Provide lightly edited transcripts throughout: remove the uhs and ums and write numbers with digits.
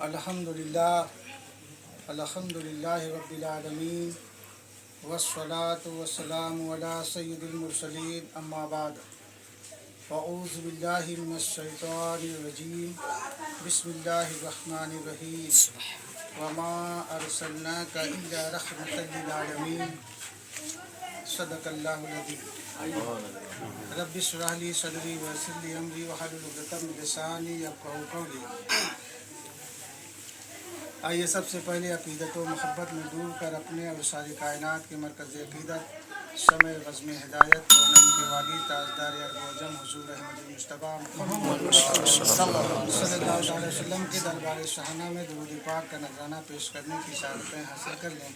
الحمدللہ الحمدللہ رب العالمین والصلاة والسلام علی سید المرسلین اما بعد اعوذ باللہ من الشیطان الرجیم بسم اللہ الرحمن الرحیم وما ارسلناک الا رحمۃ للعالمین صدق اللہ العظیم رب اشرح لی صدری ویسر لی امری واحلل عقدۃ من لسانی یفقہوا قولی۔ آئیے سب سے پہلے عقیدت و محبت میں ڈوب کر اپنے اور ساری کائنات کے مرکز عقیدت شمع بزم ہدایت کونین کے والی تاجدار ارض و عجم حضور احمد مصطفیٰ محمد صلی اللہ علیہ وسلم کے دربار شاہانہ میں درود پاک کا نذرانہ پیش کرنے کی شہادتیں حاصل کر لیں۔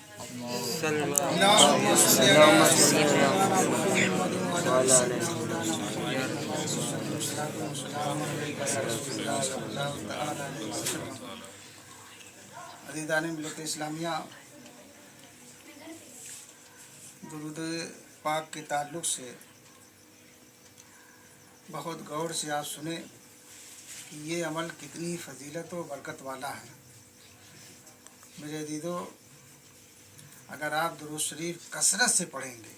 اللہم صلی علی سیدنا محمد وعلی سیدنا مولانا محمد والسلام علیکم رسول اللہ صلی اللہ تعالی علیہ وسلم۔ عزیزان ملت اسلامیہ، درود پاک کے تعلق سے بہت غور سے آپ سنیں کہ یہ عمل کتنی فضیلت و برکت والا ہے۔ میرے عزیزو، اگر آپ درود شریف کثرت سے پڑھیں گے،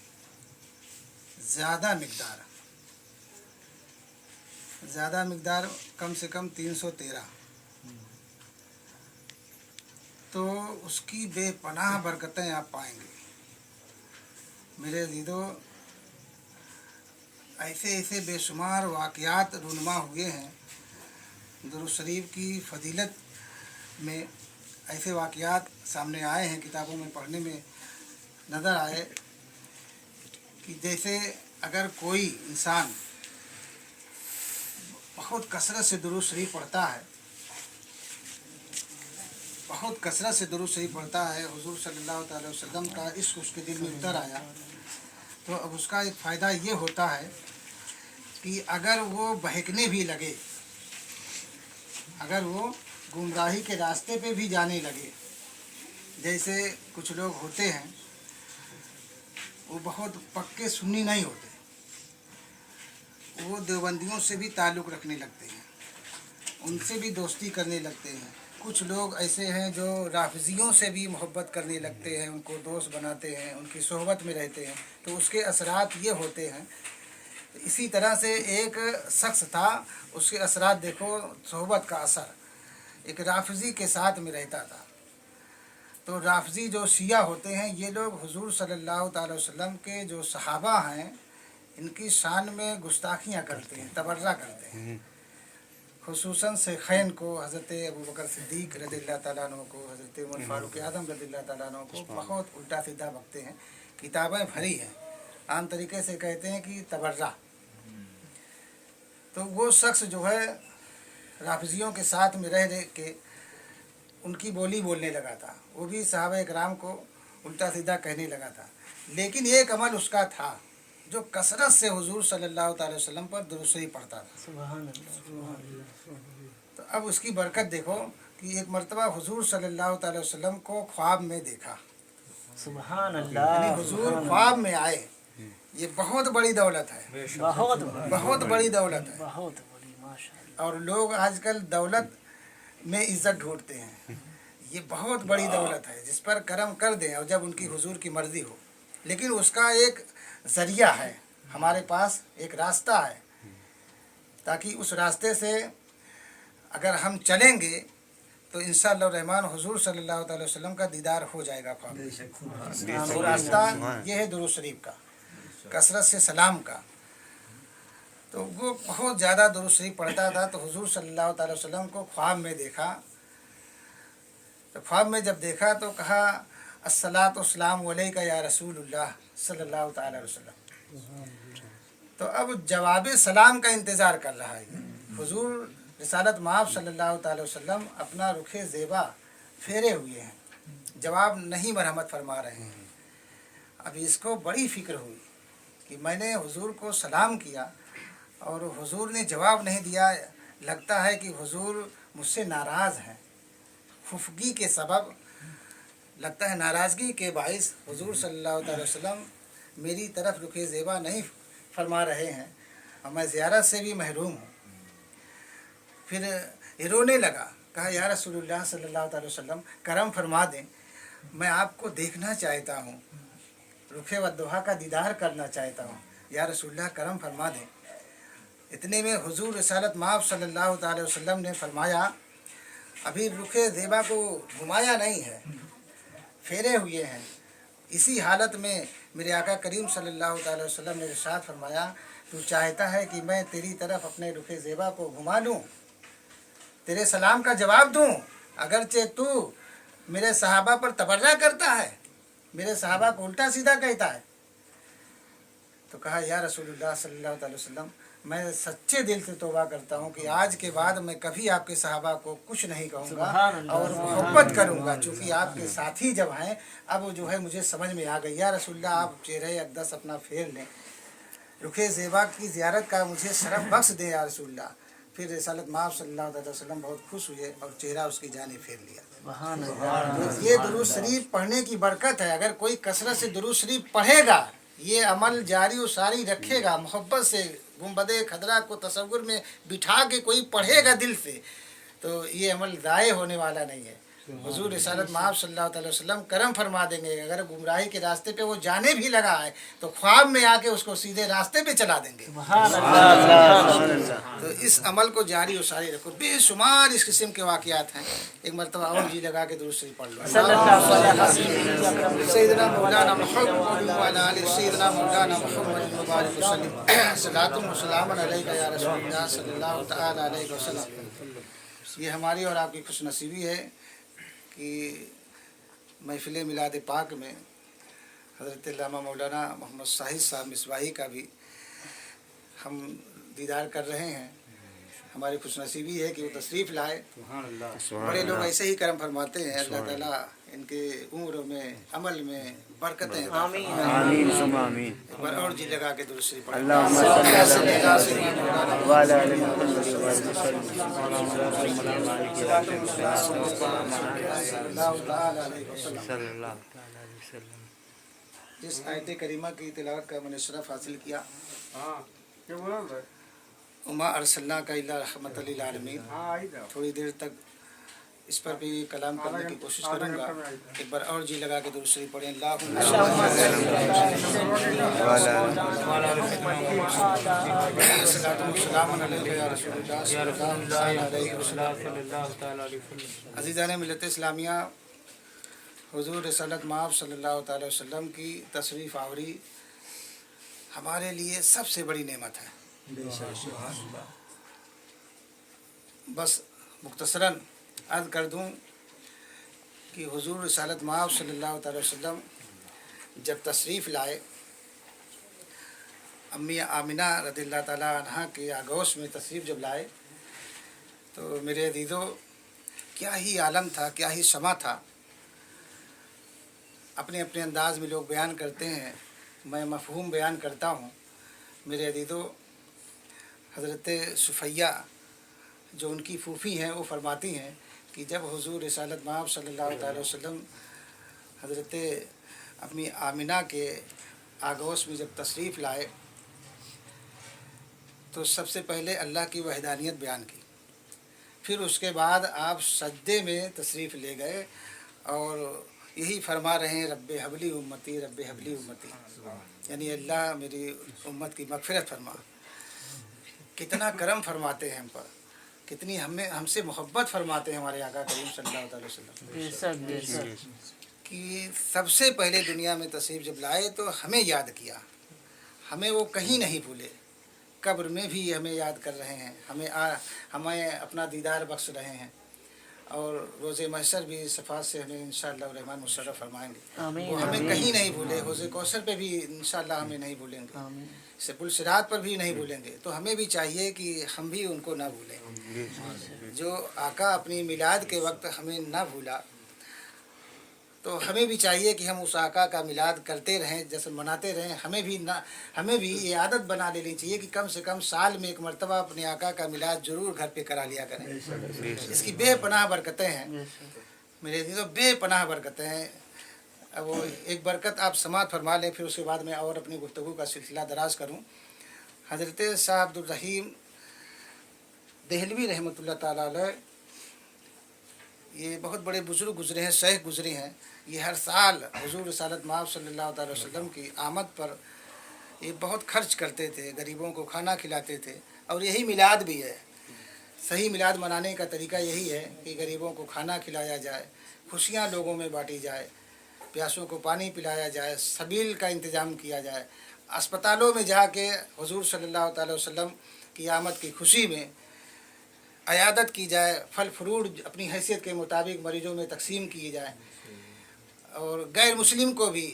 زیادہ مقدار کم سے کم 313، تو اس کی بے پناہ برکتیں آپ پائیں گے۔ میرے عزیزو، ایسے بے شمار واقعات رونما ہوئے ہیں درود شریف کی فضیلت میں، ایسے واقعات سامنے آئے ہیں، کتابوں میں پڑھنے میں نظر آئے کہ جیسے اگر کوئی انسان بہت کثرت سے درود شریف پڑھتا ہے، حضور صلی اللہ تعالی وسلم کا عشق اس کے دل میں اتر آیا، تو اب اس کا ایک فائدہ یہ ہوتا ہے کہ اگر وہ بہکنے بھی لگے، اگر وہ گمراہی کے راستے پہ بھی جانے لگے، جیسے کچھ لوگ ہوتے ہیں وہ بہت پکے سنی نہیں ہوتے، وہ دیوبندیوں سے بھی تعلق رکھنے لگتے ہیں، ان سے بھی دوستی کرنے لگتے ہیں۔ کچھ لوگ ایسے ہیں جو رافضیوں سے بھی محبت کرنے لگتے ہیں، ان کو دوست بناتے ہیں، ان کی صحبت میں رہتے ہیں، تو اس کے اثرات یہ ہوتے ہیں۔ اسی طرح سے ایک شخص تھا، اس کے اثرات دیکھو، صحبت کا اثر، ایک رافضی کے ساتھ میں رہتا تھا۔ تو رافضی جو شیعہ ہوتے ہیں، یہ لوگ حضور صلی اللہ تعالی وسلم کے جو صحابہ ہیں، ان کی شان میں گستاخیاں کرتے ہیں، تبرہ کرتے ہیں، خصوصاً شیخین کو، حضرت ابوبکر صدیق رضی اللہ تعالیٰ عنہ کو، حضرت عمر فاروق اعظم رضی اللہ تعالیٰ عنہ کو بہت الٹا سیدھا بکتے ہیں۔ کتابیں بھری ہیں، عام طریقے سے کہتے ہیں کہ تبرہ۔ تو وہ شخص جو ہے رافضیوں کے ساتھ میں رہ کے ان کی بولی بولنے لگا تھا، وہ بھی صحابہ اکرام کو الٹا سیدھا کہنے لگا تھا، لیکن ایک عمل اس کا تھا جو کثرت سے حضور صلی اللہ تعالی وسلم پر درود شریف پڑھتا تھا۔ سبحان اللہ۔ تو اب اس کی برکت دیکھو کہ ایک مرتبہ حضور صلی اللہ تعالی وسلم کو خواب میں دیکھا۔ سبحان اللہ۔ یعنی حضور خواب میں آئے، یہ بہت بڑی دولت ہے، بہت بڑی دولت ہے۔ اور لوگ آج کل دولت میں عزت ڈھونڈتے ہیں، یہ بہت بڑی دولت ہے جس پر کرم کر دیں اور جب ان کی حضور کی مرضی ہو، لیکن اس کا ایک ذریعہ ہے، ہمارے پاس ایک راستہ ہے، تاکہ اس راستے سے اگر ہم چلیں گے تو انشاءاللہ الرحمن حضور صلی اللہ تعالی وسلم کا دیدار ہو جائے گا۔ وہ راستہ یہ ہے درود شریف کا، کثرت سے سلام کا۔ تو وہ بہت زیادہ درود شریف پڑھتا تھا، تو حضور صلی اللہ تعالی وسلم کو خواب میں دیکھا، تو خواب میں جب دیکھا تو کہا الصلاۃ والسلام علیک یا رسول اللہ صلی اللہ تعالی علیہ وسلم۔ تو اب جواب سلام کا انتظار کر رہا ہے حضور رسالت مآب صلی اللہ تعالی وسلم، اپنا رخ زیبا پھیرے ہوئے ہیں، جواب نہیں مرحمت فرما رہے ہیں۔ اب اس کو بڑی فکر ہوئی کہ میں نے حضور کو سلام کیا اور حضور نے جواب نہیں دیا، لگتا ہے کہ حضور مجھ سے ناراض ہیں، خفگی کے سبب، لگتا ہے ناراضگی کے باعث حضور صلی اللہ تعالی وسلم میری طرف رخ زیبا نہیں فرما رہے ہیں اور میں زیارت سے بھی محروم ہوں۔ फिर ये रोने लगा, कहा या रसूलुल्लाह सल्लल्लाहु अलैहि वसल्लम करम फरमा दें, मैं आपको देखना चाहता हूँ, रुखे वद्दुहा का दीदार करना चाहता हूँ, या रसूलुल्लाह करम फरमा दें। इतने में हुजूर रिसालत माब सल्लल्लाहु अलैहि वसल्लम ने फरमाया, अभी रुखे ज़ेबा को घुमाया नहीं है, फेरे हुए हैं। इसी हालत में मेरे आका करीम सल्लल्लाहु अलैहि वसल्लम ने इरशाद फरमाया, तू चाहता है कि मैं तेरी तरफ अपने रुखे ज़ेबा को घुमा लूँ, तेरे सलाम का जवाब दूँ, अगरचे तू मेरे सहाबा पर तबर्रा करता है, मेरे सहाबा को उल्टा सीधा कहता है। तो कहा या रसूलुल्लाह सल्लल्लाहु अलैहि वसल्लम, मैं सच्चे दिल से तौबा करता हूँ कि आज के बाद मैं कभी आपके सहाबा को कुछ नहीं कहूँगा और मोहब्बत करूँगा, चूँकि आपके साथी जब हैं। अब जो है मुझे समझ में आ गई, या रसूलुल्लाह आप चेहरे अक़दस अपना फेर लें, रुखे ज़ेबा की ज़ियारत का मुझे शरफ बख्श दें या रसूलुल्लाह। फिर रिसालत माब सल्लल्लाहु अलैहि वसल्लम बहुत खुश हुए और चेहरा उसकी जानिब फेर लिया। तो ये दुरूद शरीफ पढ़ने की बरकत है। अगर कोई कसरत से दुरूद शरीफ पढ़ेगा, ये अमल जारी और सारी रखेगा, मोहब्बत से गुंबदे खदरा को तसव्वुर में बिठा के कोई पढ़ेगा दिल से, तो ये अमल ज़ाये होने वाला नहीं है। हुजूर रिसालत माब सल्लल्लाहु अलैहि वसल्लम करम फरमा देंगे। अगर गुमराही के रास्ते पे वो जाने भी लगा है तो ख्वाब में आके उसको सीधे रास्ते पे चला देंगे। तो इस अमल को जारी और सारी रखो। बेशुमार इस किस्म के वाक़यात हैं। एक मरतबा और जी लगा के दूसरी पढ़ लो। सैयदना मौलाना मुहम्मद व अला आलि सैयदना मौलाना मुहम्मद मुबारक वसल्लम सलातुन व सलामुन अलैका या रसूलल्लाह सल्लल्लाहु तआला अलैहि वसल्लम। ये हमारी और आपकी खुशनसीबी है कि महफ़िल मिलाद पाक में हज़रत अल्लामा मौलाना मोहम्मद साहिद साहब मिसबाही का भी हम दीदार कर रहे हैं। हमारी खुशनसीबी है कि वो तशरीफ़ लाए। बड़े लोग ऐसे ही करम फरमाते हैं। अल्लाह ताला इनके उम्र में अमल में बरकतें आमीन आमीन। एक बार और जी लगा के दूसरी पढ़ जिस आयत करीमा की तिलावत का मैंने शरफ हासिल किया, उमा अरसलना का इल्ला रहमतल लिल आलमीन, थोड़ी देर तक इस पर भी कलाम करने की कोशिश करूँगा। एक बार और जी लगा के दूसरी पढ़ें। अज़ीज़ान मिल्लत इस्लामिया, हुज़ूर रिसालत माब सल्लल्लाहु अलैहि वसल्लम की तशरीफ़ आवरी हमारे लिए सबसे बड़ी नेमत है। बस मुख्तसरन अर्ज़ कर दूँ कि हुज़ूर रिसालत माब सल्लल्लाहु अलैहि वसल्लम जब तशरीफ़ लाए, अम्मी आमिना रज़ियल्लाहु ताला अन्हा के आगोश में तशरीफ़ जब लाए, तो मेरे अज़ीज़ों क्या ही आलम था, क्या ही समा था। अपने अपने अंदाज़ में लोग बयान करते हैं, मैं मफ़हूम बयान करता हूँ। मेरे अज़ीज़ों, हज़रत सुफ़ैया जो उनकी फूफी हैं, वो फरमाती हैं कि जब हुज़ूर रिसालत माब सल्लल्लाहु अलैहि वसल्लम हज़रत अपनी आमिना के आगोश में जब तशरीफ़ लाए, तो सबसे पहले अल्लाह की वहदानियत बयान की। फिर उसके बाद आप सजदे में तशरीफ़ ले गए और यही फरमा रहे हैं, रब्बे हबली उम्मती, रब्बे हबली उम्मती, यानी अल्लाह मेरी उम्मत की मग़फ़िरत फरमा। कितना करम फरमाते हैं हम पर, कितनी हमसे मोहब्बत फरमाते हैं हमारे आका करीम सल्लल्लाहु अलैहि वसल्लम कि सबसे पहले दुनिया में तशरीफ़ जब लाए तो हमें याद किया, हमें वो कहीं नहीं भूले। कब्र में भी हमें याद कर रहे हैं, हमें अपना दीदार बख्श रहे हैं और रोज़े महशर भी सफ़ात से हमें इंशाअल्लाह रहमान मुशर्रफ फरमाएंगे। वो हमें कहीं नहीं भूले। हौज़े कौसर पे भी इंशाअल्लाह हमें नहीं भूलेंगे, सिपुल सिरात पर भी नहीं भूलेंगे। तो हमें भी चाहिए कि हम भी उनको ना भूलें। जो आका अपनी मिलाद के वक्त हमें ना भूला, तो हमें भी चाहिए कि हम उस आका का मिलाद करते रहें, जैसे मनाते रहें। हमें भी ये आदत बना लेनी चाहिए कि कम से कम साल में एक मरतबा अपने आका का मिलाद ज़रूर घर पे करा लिया करें। इसकी बेपनाह बरकतें हैं मेरे लिए, तो बेपनाह बरकतें हैं। अब वो एक बरकत आप समात फरमा लें, फिर उसके बाद मैं और अपनी गुफ्तगू का सिलसिला दराज करूँ। हज़रत शाह अब्दुल रहीम देहलवी रहमतुल्लाह ताला अलैह, ये बहुत बड़े बुजुर्ग गुजरे हैं, शेख गुजरे हैं। ये हर साल हुजूर रिसालत माब सल्लल्लाहु अलैहि वसल्लम की आमद पर ये बहुत खर्च करते थे, गरीबों को खाना खिलाते थे। और यही मिलाद भी है, सही मिलाद मनाने का तरीका यही है कि गरीबों को खाना खिलाया जाए, खुशियाँ लोगों में बांटी जाए, प्यासों को पानी पिलाया जाए, सबील का इंतज़ाम किया जाए, अस्पतालों में जाके हुजूर सल्लल्लाहु अलैहि वसल्लम की आमद की खुशी में अयादत की जाए, फल फ्रूट अपनी हैसियत के मुताबिक मरीजों में तकसीम किए जाए। और गैर मुस्लिम को भी,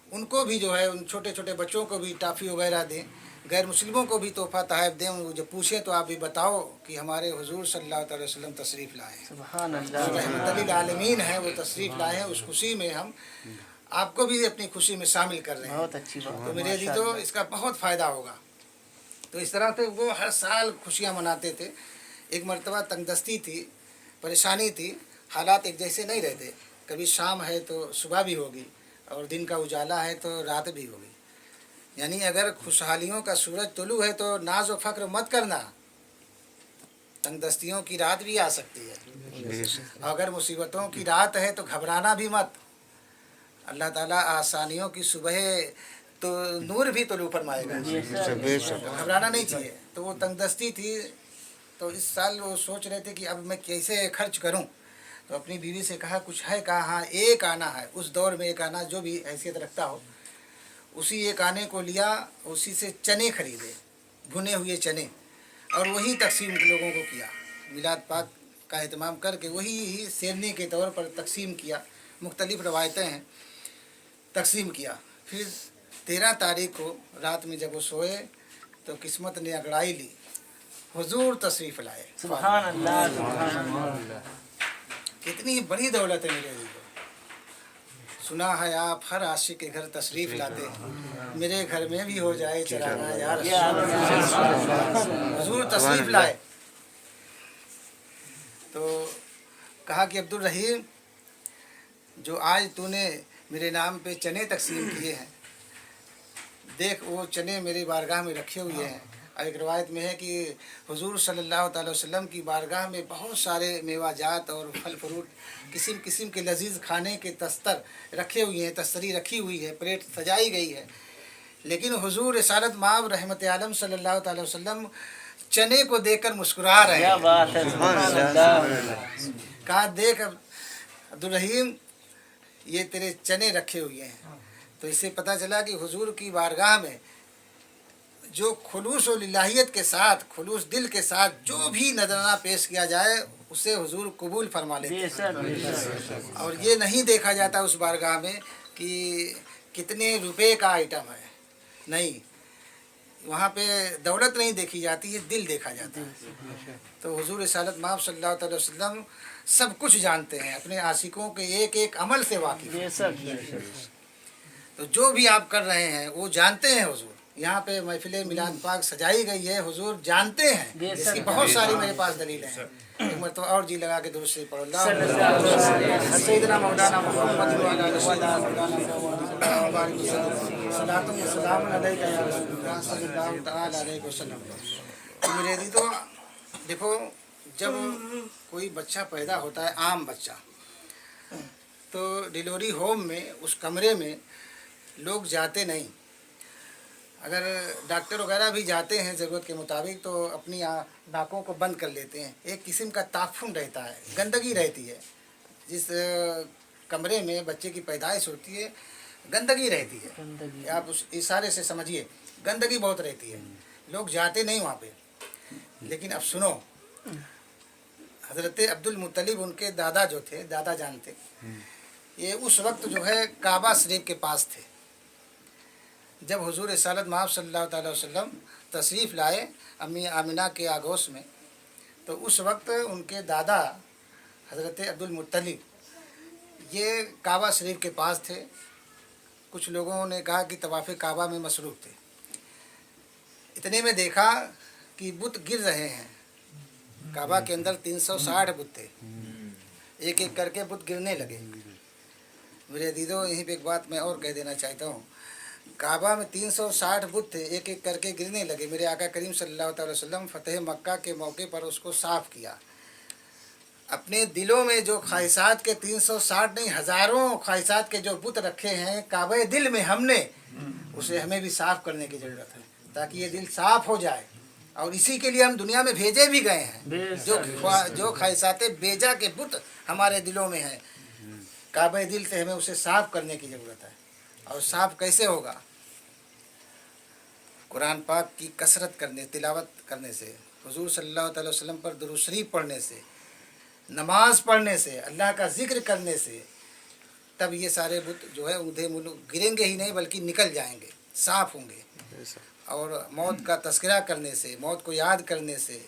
उनको भी जो है, उन छोटे छोटे बच्चों को भी टॉफ़ी वगैरह दें, गैर मुस्लिमों को भी तोहफ़ा तहफ़ दें। वो जब पूछें तो आप भी बताओ कि हमारे हुजूर सल्लल्लाहु अलैहि वसल्लम तशरीफ़ लाए हैं, सुभान अल्लाह, रहमत लिल आलमीन है, वो तशरीफ़ लाए हैं। उस खुशी में हम आपको भी अपनी खुशी में शामिल कर रहे हैं। बहुत अच्छी बात। तो मेरे जी तो इसका बहुत फ़ायदा होगा। तो इस तरह से वो हर साल खुशियाँ मनाते थे। एक मरतबा तंगदस्ती थी, परेशानी थी, हालात एक जैसे नहीं रहते, कभी शाम है तो सुबह भी होगी और दिन का उजाला है तो रात भी होगी। यानी अगर खुशहालियों का सूरज तुलू है तो नाज व फ़क्र मत करना, तंगदस्तियों की रात भी आ सकती है। अगर मुसीबतों की रात है तो घबराना भी मत, अल्लाह ताला आसानियों की सुबह तो नूर भी तुलू फरमाएगा, घबराना नहीं चाहिए। तो वो तंगदस्ती थी, तो इस साल वो सोच रहे थे कि अब मैं कैसे खर्च करूं। तो अपनी बीवी से कहा कुछ है, कहा हाँ एक आना है। उस दौर में एक आना जो भी हैसियत रखता हो, उसी एक आने को लिया, उसी से चने खरीदे, भुने हुए चने, और वही तकसीम लोगों को किया। मिलाद पाक का एहतमाम करके वही शेरनी के तौर पर तकसीम किया। मुख्तलिफ़ रवायतें हैं, तकसीम किया। फिर 13 तारीख को रात में जब वो सोए तो किस्मत ने अगड़ाई ली, हुजूर तशरीफ़ लाए। सुभान अल्लाह, सुभान अल्लाह। कितनी बड़ी दौलत है मेरे लिए। सुना है आप हर आशिक के घर तशरीफ़ लाते हैं, मेरे घर में भी हो जाए चराना यार। हुजूर तशरीफ़ लाए तो कहा कि अब्दुल रहीम, जो आज तूने मेरे नाम पे चने तकसीम किए हैं, देख वो चने मेरी बारगाह में रखे हुए हैं। और एक रवायत में है कि हुजूर सल्लल्लाहु अलैहि वसल्लम की बारगाह में बहुत सारे मेवाजात और फल फ्रूट, किस्म किस्म के लजीज खाने के तस्तर रखे हुए हैं, तस्तरी रखी हुई है, प्लेट सजाई गई है। लेकिन हुजूर रिसालत माब रहमत आलम सल्लल्लाहु अलैहि वसल्लम चने को देखकर मुस्कुरा रहे क्या हैं। बात है, सुभान अल्लाह। कहा देख अब्दुल रहीम, ये तेरे चने रखे हुए हैं। तो इससे पता चला कि हुजूर की बारगाह में जो खुलूस और लिल्लाहियत के साथ, खुलूस दिल के साथ जो भी नजराना पेश किया जाए उसे हुजूर कबूल फरमा लेते हैं। और ये नहीं देखा जाता उस बारगाह में कि कितने रुपए का आइटम है, नहीं, वहाँ पे दौलत नहीं देखी जाती है, दिल देखा जाता है। तो हुजूर रिसालत माब सल्लल्लाहु अलैहि वसल्लम सब कुछ जानते हैं, अपने आशिकों के एक एक अमल से वाकिफ हैं। तो जो भी आप कर रहे हैं वो जानते हैं हुजूर। यहाँ पे महफिल मिलाद पाक सजाई गई है, हुजूर जानते हैं। इसकी बहुत सारी मेरे पास दलीलें हैं। एक मरतबा और जी लगा के दुरूद शरीफ पढ़ो। सैयदना मौलाना मुहम्मद सलातुम व सलामुन अलैका या रसूलल्लाह सल्लल्लाहु तआला अलैहि वसल्लम। मेरे दी तो देखो, जब कोई बच्चा पैदा होता है, आम बच्चा, तो डिलीवरी होम में उस कमरे में लोग जाते नहीं। अगर डॉक्टर वगैरह भी जाते हैं ज़रूरत के मुताबिक तो अपनी नाकों को बंद कर लेते हैं। एक किस्म का ताफुन रहता है, गंदगी रहती है। जिस कमरे में बच्चे की पैदाइश होती है गंदगी रहती है, आप उस इशारे से समझिए, गंदगी बहुत रहती है, लोग जाते नहीं वहाँ पे। लेकिन अब सुनो, हज़रत अब्दुल मुत्तलिब उनके दादा जो थे, दादा जान थे, ये उस वक्त जो है काबा शरीफ के पास थे। जब हुजूर रिसालत माब सल्लल्लाहु अलैहि वसल्लम तशरीफ़ लाए अम्मी आमिना के आगोश में, तो उस वक्त उनके दादा हज़रत अब्दुल मुत्तलिब ये काबा शरीफ के पास थे। कुछ लोगों ने कहा कि तवाफ़े काबा में मसरूफ़ थे। इतने में देखा कि बुत गिर रहे हैं। काबा के अंदर 360 बुत थे, एक एक करके बुत गिरने लगे। मेरे दीदो, यहीं पे एक बात मैं और कह देना चाहता हूँ। काबा में 360 बुत थे, एक एक करके गिरने लगे। मेरे आका करीम सल्लल्लाहु अलैहि वसल्लम फतेह मक्का के मौके पर उसको साफ़ किया। अपने दिलों में जो ख्वाहिशात के 360 नहीं हज़ारों ख्वाहिशात के जो बुत रखे हैं काबे दिल में हमने, उसे हमें भी साफ़ करने की ज़रूरत है ताकि ये दिल साफ़ हो जाए। और इसी के लिए हम दुनिया में भेजे भी गए हैं। जो ख्वाहिशात बेजा के बुत हमारे दिलों में हैं, काबे दिल से हमें उसे साफ़ करने की ज़रूरत है। और साफ़ कैसे होगा? कुरान पाक की कसरत करने, तिलावत करने से, हुजूर सल्लल्लाहु अलैहि वसल्लम पर दुरूद शरीफ पढ़ने से, नमाज पढ़ने से, अल्लाह का जिक्र करने से, तब ये सारे बुत जो है ऊधे मुँह गिरेंगे ही नहीं बल्कि निकल जाएंगे, साफ़ होंगे। और मौत का तज़किरा करने से, मौत को याद करने से,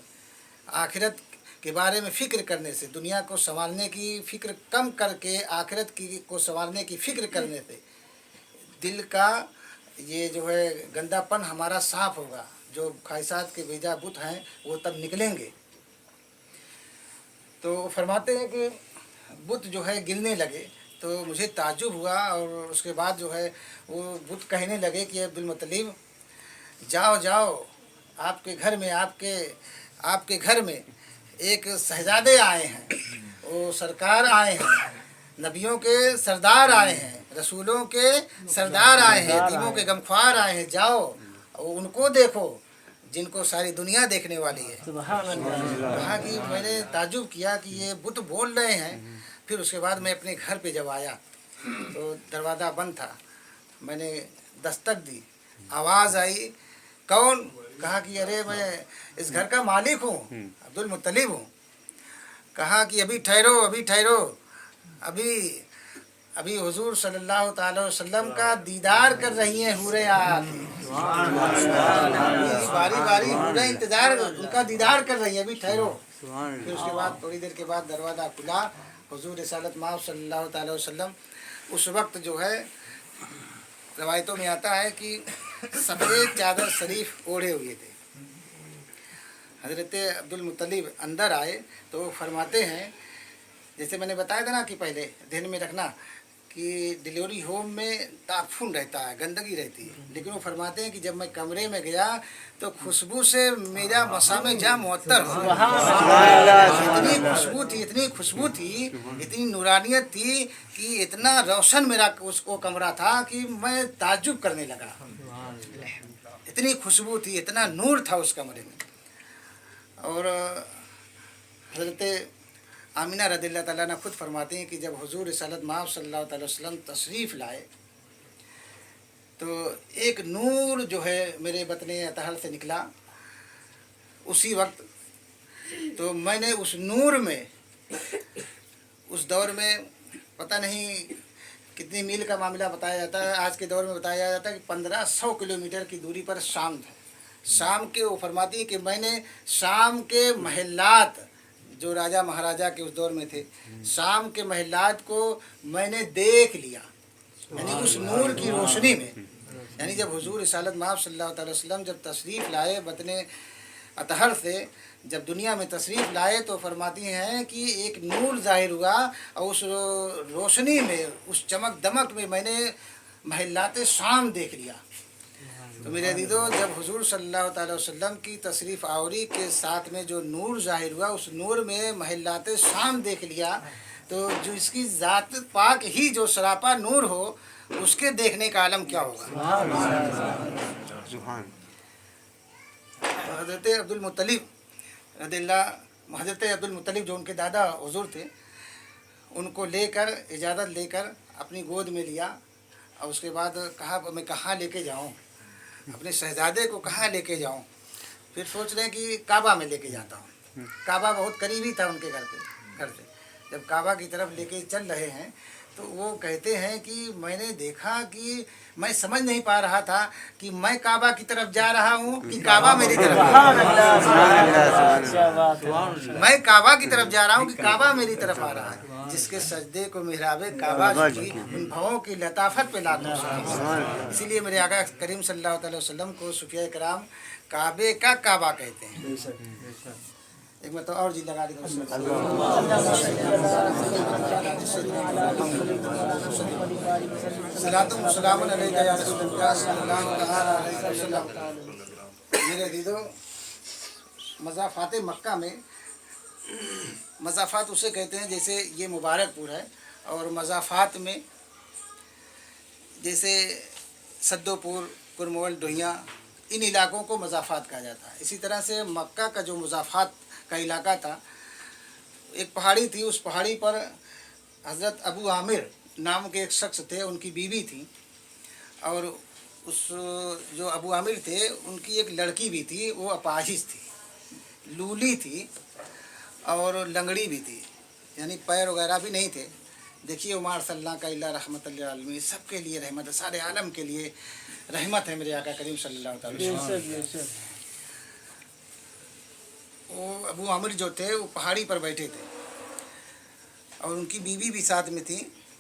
आखिरत के बारे में फ़िक्र करने से, दुनिया को संभालने की फ़िक्र कम करके आखिरत की को संभालने की फ़िक्र करने से दिल का ये जो है गंदापन हमारा साफ़ होगा। जो ख्वाहिशात के बेजा बुत हैं वो तब निकलेंगे। तो फरमाते हैं कि बुत जो है गिरने लगे तो मुझे ताज्जुब हुआ। और उसके बाद जो है वो बुत कहने लगे कि अब्दुल मुत्तलिब जाओ जाओ, आपके घर में आपके घर में एक शहजादे आए हैं, वो सरकार आए हैं, नबियों के सरदार आए हैं, रसूलों के सरदार आए हैं, यतीमों के गमख्वार आए हैं। जाओ उनको देखो जिनको सारी दुनिया देखने वाली है। कहा कि मैंने ताज्जुब किया कि ये बुत बोल रहे हैं। फिर उसके बाद मैं अपने घर पे जब आया तो दरवाज़ा बंद था। मैंने दस्तक दी, आवाज़ आई, कौन? कहा कि अरे मैं इस घर का मालिक हूँ, अब्दुल मुत्तलिब हूँ। कहा कि अभी ठहरो, अभी ठहरो, अभी हुजूर सल्लल्लाहु ताला अलैहि वसल्लम का दीदार कर रही हैं हूरें आके। बारी बारी हूरें इंतजार उनका दीदार कर रही है, अभी ठहरो। फिर उसके बाद थोड़ी देर के बाद दरवाज़ा खुला, हुजूर रिसालत माब सल्लल्लाहु ताला अलैहि वसल्लम उस वक्त जो है रवायतों में आता है कि सफ़ेद चादर शरीफ ओढ़े हुए थे। हज़रत अब्दुल मुत्तलिब अंदर आए तो फरमाते हैं, जैसे मैंने बताया था ना कि पहले ध्यान में रखना कि डिलीवरी होम में ताफून रहता है, गंदगी रहती है, लेकिन वो फरमाते हैं कि जब मैं कमरे में गया तो खुशबू से मेरा मसामे जा मुअत्तर हो। इतनी खुशबू थी, इतनी नूरानियत थी कि इतना रोशन मेरा उसको कमरा था कि मैं ताज्जुब करने लगा। इतनी खुशबू थी, इतना नूर था उस कमरे में। और हज़रत आमिना रज़ियल्लाहु ताला अन्हा खुद फरमाते हैं कि जब हुजूर रिसालत माब सल्लल्लाहु अलैहि वसल्लम तशरीफ़ लाए तो एक नूर जो है मेरे बतने अतहल से निकला। उसी वक्त तो मैंने उस नूर में, उस दौर में पता नहीं कितनी मील का मामला बताया जाता है, आज के दौर में बताया जाता है कि 1500 किलोमीटर की दूरी पर शाम था। शाम के वो फरमाती है कि मैंने शाम के महलात जो राजा महाराजा के उस दौर में थे, शाम के महलात को मैंने देख लिया, यानी उस नूर की रोशनी में। यानी जब हुजूर रिसालत माब सल्लल्लाहु अलैहि वसल्लम जब तशरीफ़ लाए बतने अतहर से, जब दुनिया में तशरीफ़ लाए तो फरमाती हैं कि एक नूर ज़ाहिर हुआ और उस रोशनी में, उस चमक दमक में मैंने महलात शाम देख लिया। तो मेरे अज़ीज़ों, जब हुजूर सल्लल्लाहु अलैहि वसल्लम की तशरीफ़ आवरी के साथ में जो नूर ज़ाहिर हुआ, उस नूर में महलात शाम देख लिया, तो जो इसकी ज़ात पाक ही जो सरापा नूर हो उसके देखने का आलम क्या होगा। तो हज़रत अब्दुल मुत्तलिब हज़रत अब्दुल मुत्तलिब जो उनके दादा हुजूर थे, उनको लेकर इजाज़त लेकर अपनी गोद में लिया। और उसके बाद कहा मैं कहाँ लेके जाऊँ, अपने शहजादे को कहाँ लेके जाऊँ। फिर सोच रहे हैं कि काबा में लेके जाता हूँ। काबा बहुत करीबी था उनके घर से। जब काबा की तरफ लेके चल रहे हैं तो वो कहते हैं कि मैंने देखा कि मैं समझ नहीं पा रहा था कि मैं काबा की तरफ जा रहा हूँ कि काबा मेरी तरफ मैं काबा की तरफ जा रहा हूँ कि काबा मेरी तरफ आ रहा है। जिसके सजदे को मिहराबे काबा की उन भवों की लताफत पे लाखों सलाम। इसीलिए मेरे आका करीम सल्लल्लाहु अलैहि वसल्लम को सूफिया कराम काबे का काबा कहते हैं। एक मतलब और जी लगा दी सलातुम सलामुन अलैका या रसूलल्लाह सल्लल्लाहु अलैहि वसल्लम। मेरे दीदो, मज़ाफ़ात मक्का में, मज़ाफ़ात उसे कहते हैं जैसे ये मुबारकपुर है, और मज़ाफ़ात में जैसे सद्दोपुर, कुरमोल, डोहिया, इन इलाकों को मज़ाफ़ात कहा जाता है। इसी तरह से मक्का का जो मज़ाफ़ात का इलाका था, एक पहाड़ी थी, उस पहाड़ी पर हज़रत अबू आमिर नाम के एक शख्स थे, उनकी बीवी थी, और उस जो अबू आमिर थे उनकी एक लड़की भी थी, वो अपाहिज थी, लूली थी और लंगड़ी भी थी, यानी पैर वगैरह भी नहीं थे। देखिए उमार सल्लल्लाहु का इल्ला रहमतुल लिल आलमीन, सबके लिए रहमत है, सारे आलम के लिए रहमत है मेरे आका करीम सल्लल्लाहु अलैहि वसल्लम। वो अबू आमिर जो थे वो पहाड़ी पर बैठे थे और उनकी बीवी भी साथ में थी।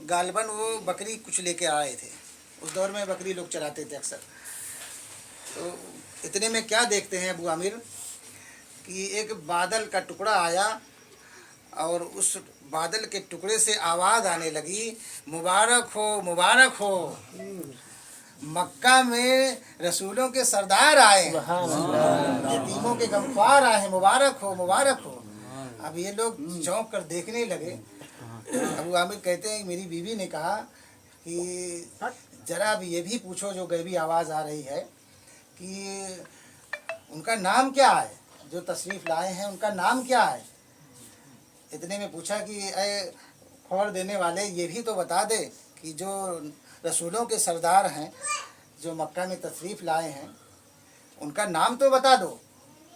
गालबन वो बकरी कुछ लेके आए थे, उस दौर में बकरी लोग चराते थे अक्सर। तो इतने में क्या देखते हैं अबू आमिर कि एक बादल का टुकड़ा आया और उस बादल के टुकड़े से आवाज़ आने लगी, मुबारक हो, मुबारक हो, मक्का में रसूलों के सरदार आए हैं, यतीमों के गमख्वार आए हैं, मुबारक हो, मुबारक हो। अब ये लोग चौंक कर देखने लगे। अबू आमिर कहते हैं मेरी बीवी ने कहा कि जरा अब ये भी पूछो जो गैबी आवाज़ आ रही है कि उनका नाम क्या है, जो तशरीफ़ लाए हैं उनका नाम क्या है। इतने में पूछा कि ऐ खबर देने वाले, ये भी तो बता दे कि जो रसूलों के सरदार हैं जो मक्का में तशरीफ़ लाए हैं उनका नाम तो बता दो।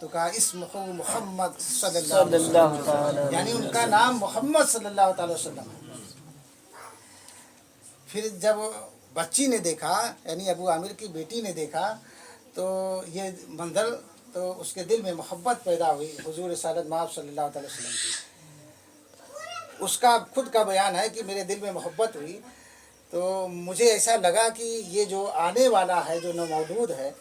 तो कहा इस्मुहु मुहम्मद सल्लल्लाहु अलैहि वसल्लम, यानी उनका नाम मोहम्मद सल्लल्लाहु अलैहि वसल्लम है। फिर जब बच्ची ने देखा, यानी अबू आमिर की बेटी ने देखा, तो ये मंजर, तो उसके दिल में मोहब्बत पैदा हुई हुजूर रिसालत माब सल्लल्लाहु अलैहि वसल्लम की। उसका खुद का बयान है कि मेरे दिल में मोहब्बत हुई, तो मुझे ऐसा लगा कि ये जो आने वाला है, जो नौमौजूद है,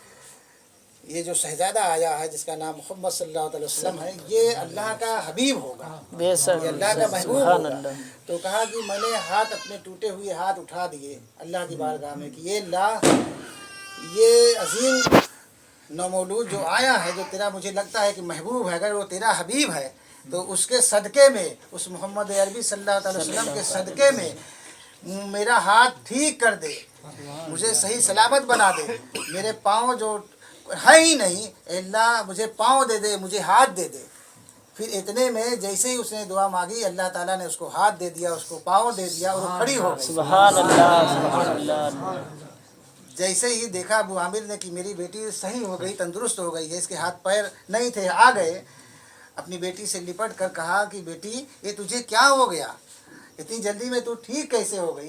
ये जो शहजादा आया है जिसका नाम मोहम्मद सल्लल्लाहु अलैहि वसल्लम है, ये अल्लाह का हबीब होगा, ये अल्लाह का महबूब होगा। तो कहा कि मैंने हाथ, अपने टूटे हुए हाथ उठा दिए अल्लाह की बारगाह में कि ये अल्लाह, ये अजीम नौमौलूद जो आया है, जो तेरा मुझे लगता है कि महबूब है, अगर वो तेरा हबीब है तो उसके सदक़े में, उस मोहम्मद अरबी सल्लल्लाहु अलैहि वसल्लम के सदक़े में मेरा हाथ ठीक कर दे, मुझे सही सलामत बना दे, मेरे पाँव जो है ही नहीं, अल्लाह मुझे पाँव दे दे, मुझे हाथ दे दे। फिर इतने में जैसे ही उसने दुआ मांगी, अल्लाह ताला ने उसको हाथ दे दिया, उसको पाँव दे दिया और वो खड़ी हो गई। सुभान अल्लाह, सुभान अल्लाह। जैसे ही देखा अबू आमिर ने कि मेरी बेटी सही हो गई, तंदुरुस्त हो गई है, इसके हाथ पैर नहीं थे, आ गए, अपनी बेटी से लिपट कर कहा कि बेटी ये तुझे क्या हो गया, इतनी जल्दी में तू ठीक कैसे हो गई।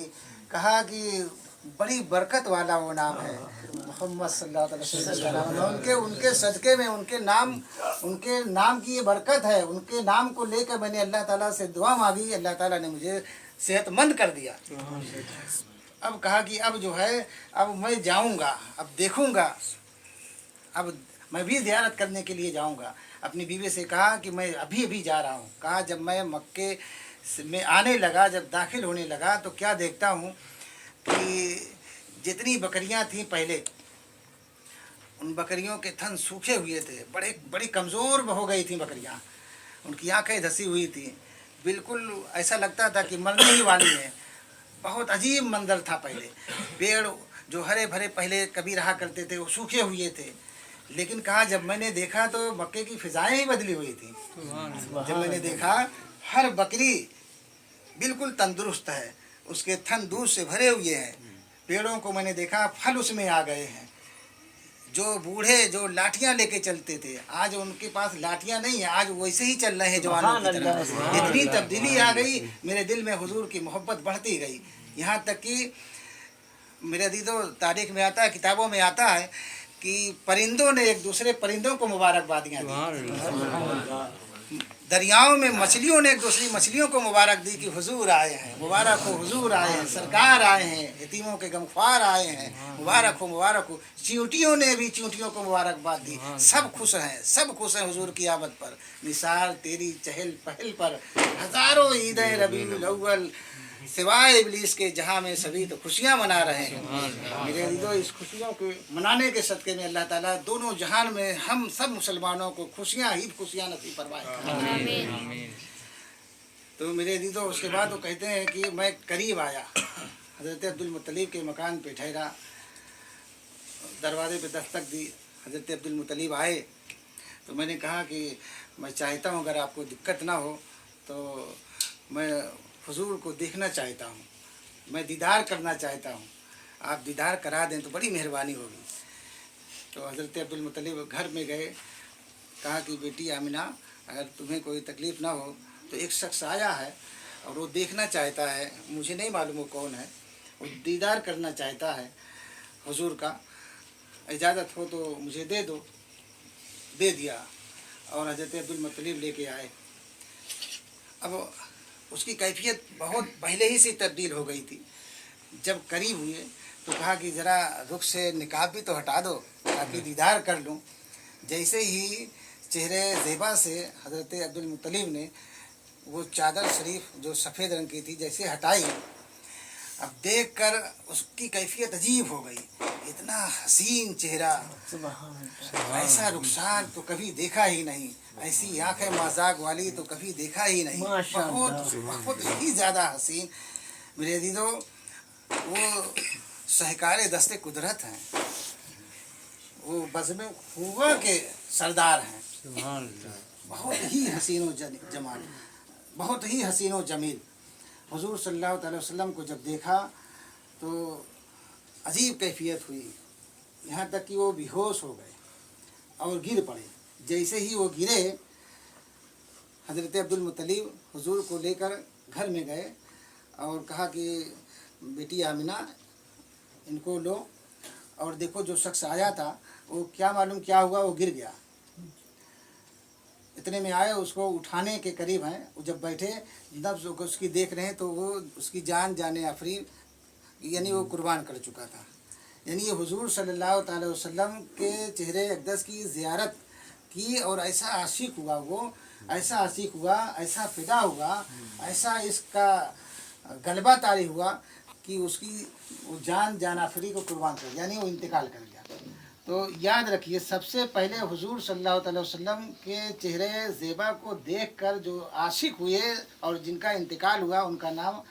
कहा कि बड़ी बरकत वाला वो नाम है मोहम्मद सल्लल्लाहु अलैहि वसल्लम, उनके सदक़े में, उनके नाम की ये बरकत है, उनके नाम को लेकर मैंने अल्लाह ताला से दुआ मांगी, अल्लाह ताला ने मुझे सेहतमंद कर दिया। अब कहा कि अब जो है, अब मैं जाऊंगा, अब देखूंगा, अब मैं भी ज़ियारत करने के लिए जाऊंगा। अपनी बीवी से कहा कि मैं अभी अभी जा रहा हूँ। कहा जब मैं मक्के में आने लगा, जब दाखिल होने लगा, तो क्या देखता हूँ कि जितनी बकरियाँ थीं पहले, उन बकरियों के थन सूखे हुए थे, बड़ी कमज़ोर हो गई थी बकरियाँ, उनकी आंखें धसी हुई थी, बिल्कुल ऐसा लगता था कि मरने ही वाली हैं। बहुत अजीब मंजर था। पहले पेड़ जो हरे भरे पहले कभी रहा करते थे वो सूखे हुए थे, लेकिन कहा जब मैंने देखा तो मक्के की फ़िज़ाएं ही बदली हुई थी। जब मैंने देखा हर बकरी बिल्कुल तंदुरुस्त है, उसके थन दूध से भरे हुए हैं, पेड़ों को मैंने देखा फल उसमें आ गए हैं। जो बूढ़े जो लाठियां लेके चलते थे, आज उनके पास लाठियां नहीं है, आज वैसे ही चल रहे हैं जवानों की तरह। इतनी तब्दीली आ गई, मेरे दिल में हुजूर की मोहब्बत बढ़ती गई। यहाँ तक कि मेरे दीदो तारीख में आता है, किताबों में आता है कि परिंदों ने एक दूसरे परिंदों को मुबारकबादियाँ दी। दरियाओं में मछलियों ने एक दूसरी मछलियों को मुबारक दी कि हुजूर आए हैं, मुबारक हो हुजूर आए हैं, सरकार आए हैं, यतीमों के गमख्वार आए हैं, मुबारक हो मुबारक हो। चींटियों ने भी चींटियों को मुबारकबाद दी। सब खुश हैं, सब खुश हैं हुजूर की आमद पर। निसार तेरी चहल पहल पर हजारों ईदें रबीउल अव्वल, सिवाय इब्लीस के जहाँ में सभी तो खुशियाँ मना रहे हैं। मेरे अजीजों, इस खुशियों के मनाने के सदक़े में अल्लाह ताला दोनों जहान में हम सब मुसलमानों को खुशियाँ ही खुशियाँ नसीब फरमाए। तो मेरे अजीजों, उसके बाद वो कहते हैं कि मैं करीब आया, हज़रत अब्दुल मुत्तलिब के मकान पे ठहरा, दरवाजे पे दस्तक दी। हज़रत अब्दुल मुत्तलिब आए तो मैंने कहा कि मैं चाहता हूँ अगर आपको दिक्कत ना हो तो मैं हुजूर को देखना चाहता हूँ, मैं दीदार करना चाहता हूँ, आप दीदार करा दें तो बड़ी मेहरबानी होगी। तो हज़रत अब्दुल मुत्तलिब घर में गए, कहा कि बेटी आमिना, अगर तुम्हें कोई तकलीफ़ ना हो तो एक शख्स आया है और वो देखना चाहता है, मुझे नहीं मालूम वो कौन है, वो दीदार करना चाहता है हुजूर का, इजाज़त हो तो मुझे दे दो। दे दिया और हज़रत अब्दुल मुत्तलिब लेके आए। अब उसकी कैफियत बहुत पहले ही से तब्दील हो गई थी। जब करीब हुए तो कहा कि ज़रा रुख से निकाब भी तो हटा दो ताकि दीदार कर लूँ। जैसे ही चेहरे ज़ेबा से हज़रत अब्दुल मुत्तलिब ने वो चादर शरीफ जो सफ़ेद रंग की थी जैसे हटाई, अब देखकर उसकी कैफियत अजीब हो गई। इतना हसीन चेहरा, ऐसा रुखसार तो कभी देखा ही नहीं, ऐसी आंखें मजाक वाली तो कभी देखा ही नहीं, बहुत बहुत ही ज़्यादा हसीन। मेरे अजीजों, वो सहकारे दस्ते कुदरत हैं, वो बज़्म खूबा के सरदार हैं, बहुत ही हसीन व जमाल, बहुत ही हसीन व जमील। हुजूर सल्लल्लाहु अलैहि वसल्लम को जब देखा तो अजीब कैफियत हुई, यहाँ तक कि वो बेहोश हो गए और गिर पड़े। जैसे ही वो गिरे, हज़रत अब्दुल मुत्तलिब हुजूर को लेकर घर में गए और कहा कि बेटी आमिना, इनको लो और देखो जो शख्स आया था वो क्या मालूम क्या हुआ, वो गिर गया। इतने में आए, उसको उठाने के करीब हैं, वो जब बैठे नब्ज़ उसकी देख रहे हैं तो वो उसकी जान जाने आफरीन, यानी वो कुर्बान कर चुका था। यानी ये हुजूर सल्लल्लाहु अलैहि वसल्लम के चेहरे अक़दस की ज़ियारत की और ऐसा आशिक हुआ, वो ऐसा आशिक हुआ, ऐसा फ़िदा हुआ, ऐसा इसका गलबा तारी हुआ कि उसकी वो जान आफरी को कुर्बान कर दिया, यानी वो इंतकाल कर गया। तो याद रखिए, सबसे पहले हुजूर सल्लल्लाहु अलैहि वसल्लम के चेहरे ज़ेबा को देखकर जो आशिक हुए और जिनका इंतकाल हुआ, उनका नाम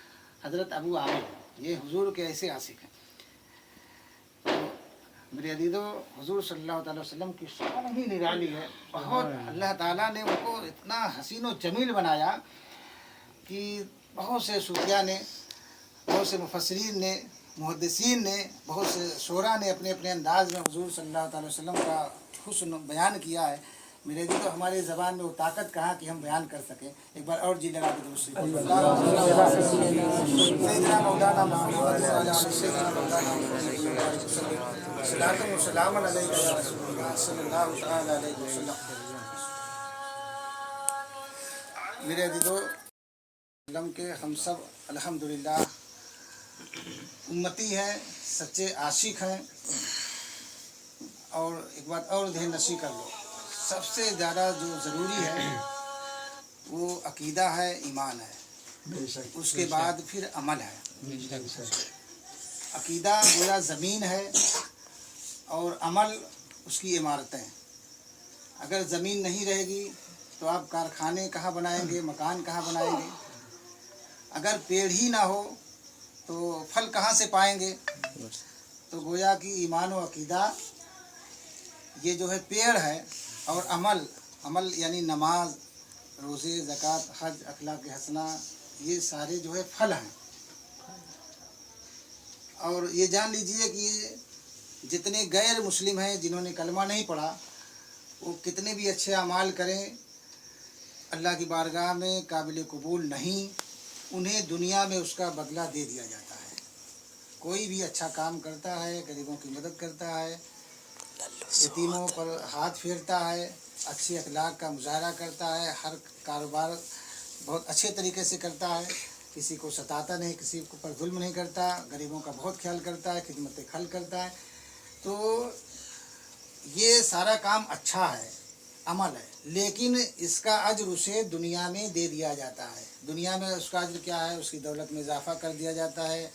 हज़रत अबू आमिर है। ये हुजूर के ऐसे आशिक हैं। तो मेरे अजीज़ों, हुजूर सल्लल्लाहु अलैहि वसल्लम की शान ही निराली है। बहुत अल्लाह ताला ने उनको इतना हसीन व जमील बनाया कि बहुत से सूफिया ने, बहुत से मुफस्सिरीन ने, मुहद्दिसीन ने, बहुत से शोरा ने अपने अपने अंदाज़ में हुजूर सल्लल्लाहु अलैहि वसल्लम का हुस्न बयान किया है। मेरे जी, तो हमारी ज़बान में वो ताकत कहाँ कि हम बयान कर सकें। एक बार और जी लगा के दूसरी मेरे दीदो के हम सब अल्हम्दुलिल्लाह उम्मती हैं, सच्चे आशिक हैं। और एक बात और ध्यान नशी कर लो, सबसे ज़्यादा जो ज़रूरी है वो अकीदा है, ईमान है, उसके बाद फिर अमल है। अकीदा गोया ज़मीन है और अमल उसकी इमारतें। अगर ज़मीन नहीं रहेगी तो आप कारखाने कहाँ बनाएंगे, मकान कहाँ बनाएंगे? अगर पेड़ ही ना हो तो फल कहाँ से पाएंगे? तो गोया कि ईमान व अकीदा ये जो है पेड़ है, और अमल यानी नमाज, रोज़े, ज़कात, हज, अखलाक हसना, ये सारे जो है फल हैं। और ये जान लीजिए कि ये जितने गैर मुस्लिम हैं जिन्होंने कलमा नहीं पढ़ा, वो कितने भी अच्छे अमाल करें, अल्लाह की बारगाह में काबिल कबूल नहीं। उन्हें दुनिया में उसका बदला दे दिया जाता है। कोई भी अच्छा काम करता है, गरीबों की मदद करता है, यतीमों पर हाथ फेरता है, अच्छी अखलाक का मुजाहरा करता है, हर कारोबार बहुत अच्छे तरीके से करता है, किसी को सताता नहीं, किसी को पर जुल्म नहीं करता, गरीबों का बहुत ख्याल करता है, खिदमत खल करता है। तो ये सारा काम अच्छा है, अमल है, लेकिन इसका अज्र उसे दुनिया में दे दिया जाता है। दुनिया में उसका अज्र क्या है? उसकी दौलत में इजाफ़ा कर दिया जाता है,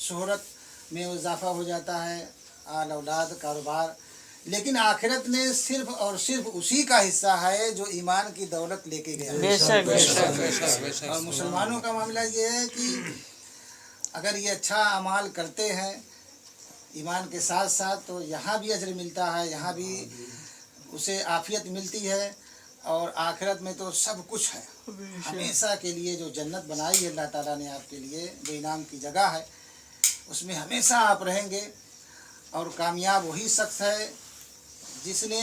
शोहरत में इजाफ़ा हो जाता है, आल औलाद, कारोबार। लेकिन आखिरत में सिर्फ और सिर्फ उसी का हिस्सा है जो ईमान की दौलत लेके गया है। बेशक बेशक और मुसलमानों का मामला ये है कि अगर ये अच्छा अमाल करते हैं ईमान के साथ साथ, तो यहाँ भी अजर मिलता है, यहाँ भी उसे आफियत मिलती है, और आखिरत में तो सब कुछ है। हमेशा के लिए जो जन्नत बनाई है अल्लाह ताला ने आपके लिए, जो इनाम की जगह है, उसमें हमेशा आप रहेंगे। और कामयाब वही शख्स है जिसने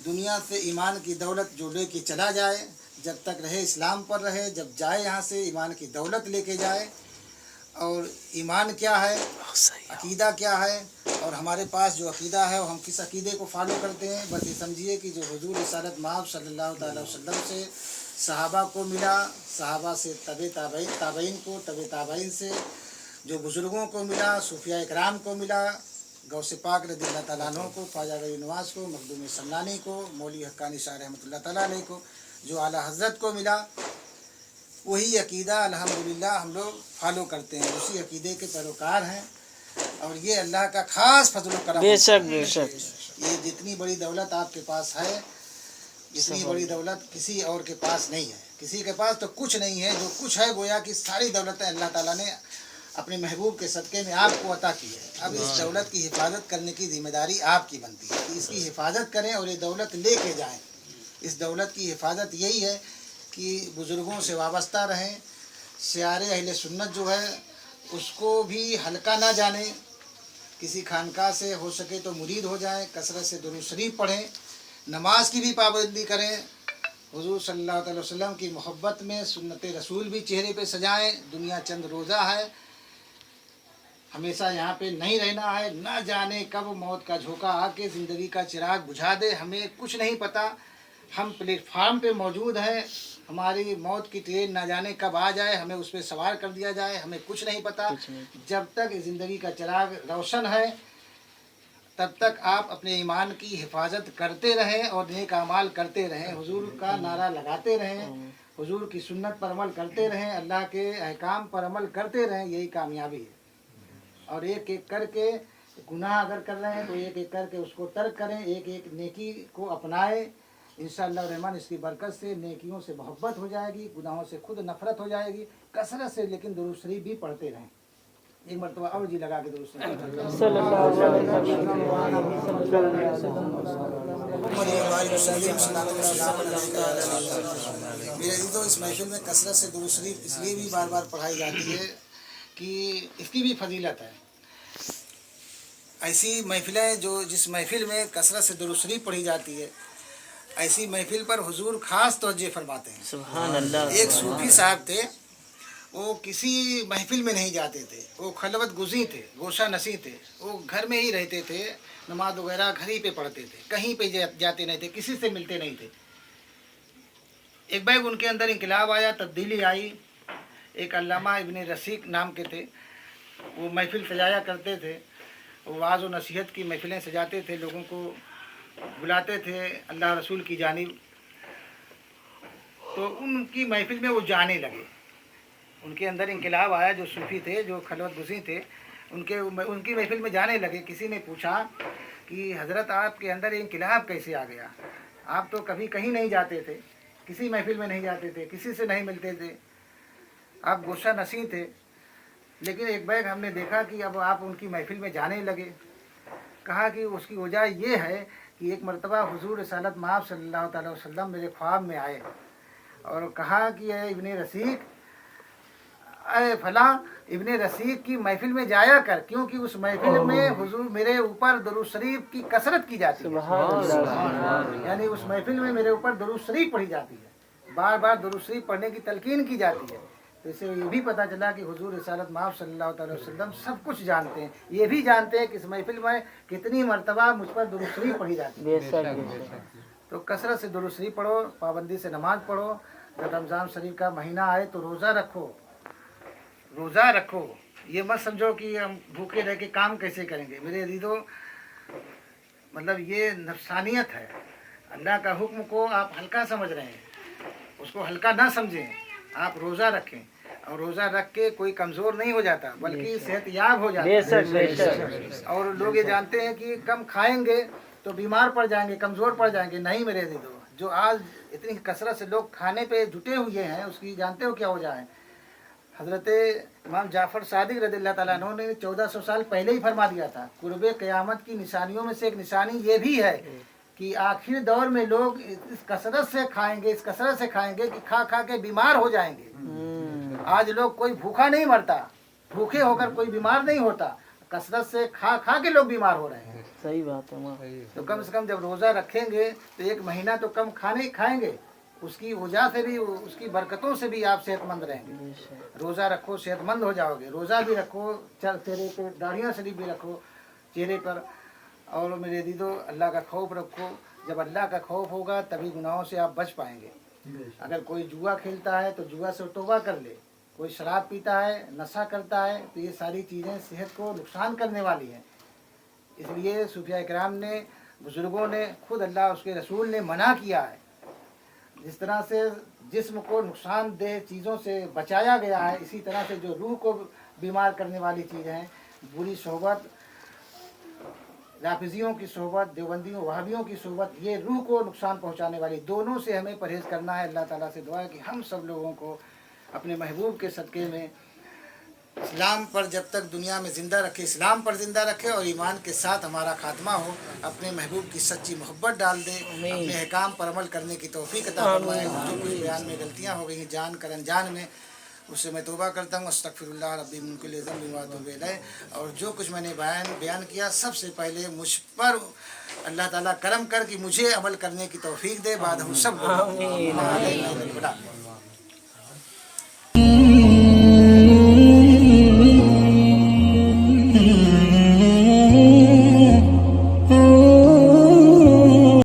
दुनिया से ईमान की दौलत जो लेके चला जाए, जब तक रहे इस्लाम पर रहे, जब जाए यहाँ से ईमान की दौलत लेके जाए। और ईमान क्या है, अकीदा क्या है, और हमारे पास जो अकीदा है वो हम किस अकीदे को फॉलो करते हैं। बस ये समझिए कि जो हुजूर रिसालत माब सल्लल्लाहु अलैहि वसल्लम से सहाबा को मिला, सहाबा से तबे ताबईन को, तबे ताबईन से जो बुज़ुर्गों को मिला, सूफिया इकराम को मिला, गौसे पाक रज़ियल्लाहु तआला अन्हु को, ख्वाजा गरीब नवाज़ को, मखदूम सन्नानी को, मौलवी हक्कानी शाह रहमतुल्लाह तआला अलैह को, जो आला हज़रत को मिला, वही अकीदा अल्हम्दुलिल्लाह हम लोग फॉलो करते हैं, उसी अकीदे के पैरोकार हैं। और ये अल्लाह का ख़ास फजल व करम। बेशक बेशक ये जितनी बड़ी दौलत आपके पास है, इतनी बड़ी दौलत किसी और के पास नहीं है। किसी के पास तो कुछ नहीं है, जो कुछ है गोया कि सारी दौलतें अल्लाह ताला ने अपने महबूब के सदक़े में आपको अता की है। अब इस दौलत की हिफाजत करने की जिम्मेदारी आपकी बनती है कि इसकी हिफाजत करें और ये दौलत लेके जाएं। इस दौलत की हिफाजत यही है कि बुज़ुर्गों से वाबस्ता रहें, शियारे अहले सुन्नत जो है उसको भी हल्का ना जाने, किसी खानका से हो सके तो मुरीद हो जाएं, कसरत से दुरूद शरीफ पढ़ें, नमाज की भी पाबंदी करें, हुजूर सल्लल्लाहु अलैहि वसल्लम की मोहब्बत में सुन्नत रसूल भी चेहरे पे सजाएं। दुनिया चंद रोज़ा है, हमेशा यहाँ पे नहीं रहना है, ना जाने कब मौत का झोंका आके ज़िंदगी का चिराग बुझा दे, हमें कुछ नहीं पता। हम प्लेटफार्म पे मौजूद हैं, हमारी मौत की ट्रेन ना जाने कब आ जाए, हमें उस पर सवार कर दिया जाए, हमें कुछ नहीं पता। जब तक ज़िंदगी का चिराग रोशन है तब तक आप अपने ईमान की हिफाजत करते रहें और नेक अमाल करते रहें, हुजूर का नारा लगाते रहें, हुजूर की सुन्नत पर अमल करते रहें, अल्लाह के अहकाम पर अमल करते रहें, यही कामयाबी है। और एक एक करके गुनाह अगर कर रहे हैं तो एक एक करके उसको तर्क करें, एक एक नेकी को अपनाएं। इंशाअल्लाह रहमान इसकी बरकत से नेकियों से मोहब्बत हो जाएगी, गुनाहों से खुद नफरत हो जाएगी, कसरत से लेकिन दुरूद शरीफ भी पढ़ते रहें। एक मरतबा और जी लगा के दुरूद शरीफ सल्लल्लाहु अलैहि मेरे तो इस महफिल में कसरत से दुरूद शरीफ इसलिए भी बार बार पढ़ाई जाती है कि इसकी भी फजीलत है। ऐसी महफिलें जो जिस महफिल में कसरत से दुरूद शरीफ पढ़ी जाती है, ऐसी महफिल पर हुजूर खास तवज्जो फरमाते हैं। सुभान अल्लाह। एक सूफी साहब थे, वो किसी महफिल में नहीं जाते थे, वो खलवत गुज़ी थे, गोशा नसी थे, वो घर में ही रहते थे, नमाज वगैरह घर ही पे पढ़ते थे, कहीं पे जाते नहीं थे, किसी से मिलते नहीं थे। एक बार उनके अंदर इंकलाब आया, तब्दीली आई। एक अल्लामा इब्ने रसीक नाम के थे, वो महफिल सजाया करते थे, वो वाज़ व नसीहत की महफिलें सजाते थे, लोगों को बुलाते थे अल्लाह रसूल की जानिब। तो उनकी महफिल में वो जाने लगे, उनके अंदर इंकलाब आया। जो सूफ़ी थे, जो खलवत गुज़ी थे, उनकी महफिल में जाने लगे। किसी ने पूछा कि हज़रत आपके अंदर इंकलाब कैसे आ गया? आप तो कभी कहीं नहीं जाते थे, किसी महफिल में नहीं जाते थे, किसी से नहीं मिलते थे, आप गोशा नसी थे, लेकिन एक बैग हमने देखा कि अब आप उनकी महफिल में जाने लगे। कहा कि उसकी वजह ये है कि एक मरतबा हुजूर रिसालत माब सल्लल्लाहु अलैहि वसल्लम मेरे ख्वाब में आए और कहा कि इब्ने रसीक, अरे फला इब्ने रसीक की महफिल में जाया कर, क्योंकि उस महफिल में हुजूर मेरे ऊपर दुरूद शरीफ की कसरत की जाती है। यानी उस महफिल में मेरे ऊपर दुरूद शरीफ पढ़ी जाती है, बार बार दुरूद शरीफ पढ़ने की तलकीन की जाती है। तो इससे ये भी पता चला कि हुजूर रिसालत माब सल्लल्लाहु अलैहि वसल्लम सब कुछ जानते हैं, ये भी जानते हैं कि इस महफिल में कितनी मरतबा मुझ पर दुरूद शरीफ पढ़ी जाती है। तो कसरत से दुरूद शरीफ पढ़ो, पाबंदी से नमाज पढ़ो। जब रमज़ान शरीफ का महीना आए तो रोज़ा रखो, रोज़ा रखो। ये मत समझो कि हम भूखे रह के काम कैसे करेंगे। मेरे अजीजों, मतलब ये नफसानियत है। अल्लाह का हुक्म को आप हल्का समझ रहे हैं, उसको हल्का ना समझें। आप रोज़ा रखें, और रोज़ा रख के कोई कमज़ोर नहीं हो जाता, बल्कि सेहतयाब हो जाता बेशक है। बेशक और लोग ये जानते हैं कि कम खाएंगे तो बीमार पड़ जाएंगे, कमज़ोर पड़ जाएंगे। नहीं मेरे अजीजों, जो आज इतनी कसरत से लोग खाने पे जुटे हुए हैं, उसकी जानते हो क्या वजह है? हज़रत इमाम जाफ़र सादिक रज़ियल्लाहु ताला अन्हु ने 1400 साल पहले ही फरमा दिया था, कुर्बे क़यामत की निशानियों में से एक निशानी ये भी है कि आखिर दौर में लोग इस कसरत से खाएंगे, इस कसरत से खाएंगे कि खा खा के बीमार हो जाएंगे। आज लोग कोई भूखा नहीं मरता, भूखे होकर कोई बीमार नहीं होता, कसरत से खा खा के लोग बीमार हो रहे हैं। सही बात है माँ। तो कम से कम जब रोज़ा रखेंगे तो एक महीना तो कम खाने खाएंगे, उसकी वजह से भी, उसकी बरकतों से भी आप सेहतमंद रहेंगे। बेशक रोज़ा रखो, सेहतमंद हो जाओगे। रोज़ा भी रखो, चेहरे पे दाढ़ियाँ शरीफ भी रखो चेहरे पर। और मेरे दीदो, अल्लाह का खौफ रखो। जब अल्लाह का खौफ होगा तभी गुनाहों से आप बच पाएंगे। अगर कोई जुआ खेलता है तो जुआ से तौबा कर ले, कोई शराब पीता है, नशा करता है, तो ये सारी चीज़ें सेहत को नुकसान करने वाली हैं। इसलिए सूफिया इकराम ने, बुज़ुर्गों ने, खुद अल्लाह उसके रसूल ने मना किया है। जिस तरह से जिस्म को नुकसानदेह चीज़ों से बचाया गया है, इसी तरह से जो रूह को बीमार करने वाली चीज़ें हैं, बुरी सोहबत, राफिजियों की सोहबत, देवबंदियों वहाबियों की सोहबत, ये रूह को नुकसान पहुंचाने वाली, दोनों से हमें परहेज़ करना है। अल्लाह ताला से दुआ है कि हम सब लोगों को अपने महबूब के सदक़े में इस्लाम पर जब तक दुनिया में ज़िंदा रखे, इस्लाम पर ज़िंदा रखे, और ईमान के साथ हमारा खात्मा हो। अपने महबूब की सच्ची मोहब्बत डाल दे, अपने अहकाम पर अमल करने की तौफीक अता फरमाए। जो कुछ बयान में गलतियाँ हो गई हैं जान कर अनजान में, उससे मैं तौबा करता हूँ। अस्तगफिरुल्लाह रब्बी मिन कुल्लि ज़ंबिन व अतूबु इलैह। और जो कुछ मैंने बयान किया, सबसे पहले मुझ पर अल्लाह ताला करम कर कि मुझे अमल करने की तौफीक दे। बाद हम सब लोग